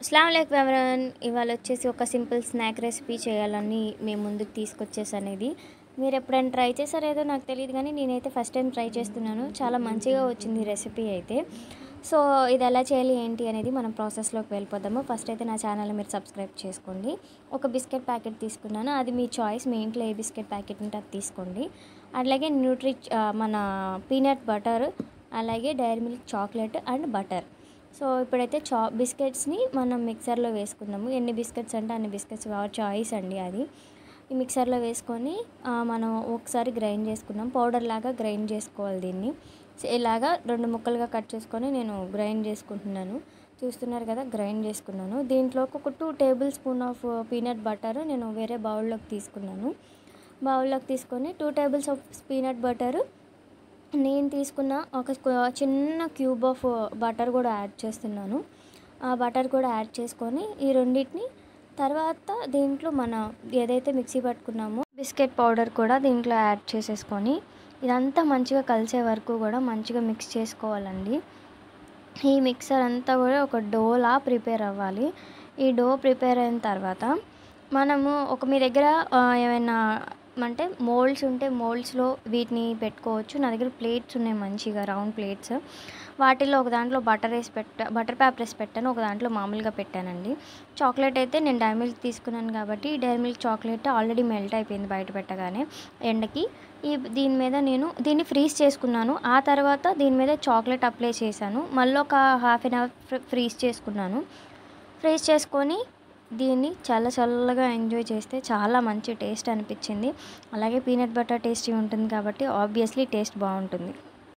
అస్సలాముఅలైకుం ఎవరన్ ఇవాళ వచ్చేసి ఒక సింపుల్ స్నాక్ రెసిపీ చేయాలని మేము ముందుకు తీసుకొచ్చేసాను. ఇది మీరు ఎప్పుడైనా ట్రై చేశారో ఏదో నాకు తెలియదు, కానీ నేనైతే ఫస్ట్ టైం ట్రై చేస్తున్నాను. చాలా మంచిగా వచ్చింది రెసిపీ అయితే. సో ఇది ఎలా చేయాలి ఏంటి అనేది మనం ప్రాసెస్లోకి వెళ్ళిపోదాము. ఫస్ట్ అయితే నా ఛానల్ని మీరు సబ్స్క్రైబ్ చేసుకోండి. ఒక బిస్కెట్ ప్యాకెట్ తీసుకున్నాను, అది మీ చాయిస్, మీ ఇంట్లో ఏ బిస్కెట్ ప్యాకెట్ ఉంటే అది తీసుకోండి. అట్లాగే మన పీనట్ బటర్, అలాగే Dairy Milk chocolate and butter. So ఇప్పుడైతే బిస్కెట్స్ని మనం మిక్సర్లో వేసుకుందాము. ఎన్ని బిస్కెట్స్ అంటే అన్ని బిస్కెట్స్, చాయిస్ అండి అది. ఈ మిక్సర్లో వేసుకొని మనం ఒకసారి గ్రైండ్ చేసుకున్నాం, పౌడర్ లాగా గ్రైండ్ చేసుకోవాలి దీన్ని. ఇలాగా 2 ముక్కలుగా కట్ చేసుకొని నేను గ్రైండ్ చేసుకుంటున్నాను. చూస్తున్నారు కదా, గ్రైండ్ చేసుకున్నాను. దీంట్లోకి ఒక 2 table spoon of peanut butter నేను వేరే బౌల్లోకి తీసుకున్నాను. బౌల్లోకి తీసుకొని 2 టేబుల్స్ ఆఫ్ పీనట్ బటర్, నేను తీసుకున్న ఒక చిన్న క్యూబ్ ఆఫ్ బటర్ కూడా యాడ్ చేస్తున్నాను. ఆ బటర్ కూడా యాడ్ చేసుకొని ఈ రెండింటిని తర్వాత దీంట్లో మన ఏదైతే మిక్సీ పట్టుకున్నామో బిస్కెట్ పౌడర్ కూడా దీంట్లో యాడ్ చేసేసుకొని ఇదంతా మంచిగా కలిసే వరకు కూడా మంచిగా మిక్స్ చేసుకోవాలండి. ఈ మిక్సర్ అంతా కూడా ఒక డోలా ప్రిపేర్ అవ్వాలి. ఈ డో ప్రిపేర్ అయిన తర్వాత మనము మీ దగ్గర ఏమైనా అంటే మోల్డ్స్ ఉంటే మోల్డ్స్లో వీటిని పెట్టుకోవచ్చు. నా దగ్గర ప్లేట్స్ ఉన్నాయి, మంచిగా రౌండ్ ప్లేట్స్. వాటిల్లో ఒక దాంట్లో బటర్ పేపర్ వేసి పెట్టాను, ఒక దాంట్లో మామూలుగా పెట్టానండి. చాక్లెట్ అయితే నేను డైరీ మిల్క్ తీసుకున్నాను కాబట్టి Dairy Milk chocolate already melt అయిపోయింది బయట పెట్టగానే ఎండకి. దీని మీద నేను దీన్ని ఫ్రీజ్ చేసుకున్నాను. ఆ తర్వాత దీని మీద చాక్లెట్ అప్లై చేశాను. మళ్ళీ ఒక హాఫ్ అన్ అవర్ ఫ్రీజ్ చేసుకున్నాను. ఫ్రీజ్ చేసుకొని దీన్ని చాలా చల్లగా ఎంజాయ్ చేస్తే చాలా మంచి టేస్ట్ అనిపించింది. అలాగే పీనట్ బటర్ టేస్టీ ఉంటుంది కాబట్టి ఆబ్వియస్లీ టేస్ట్ బాగుంటుంది.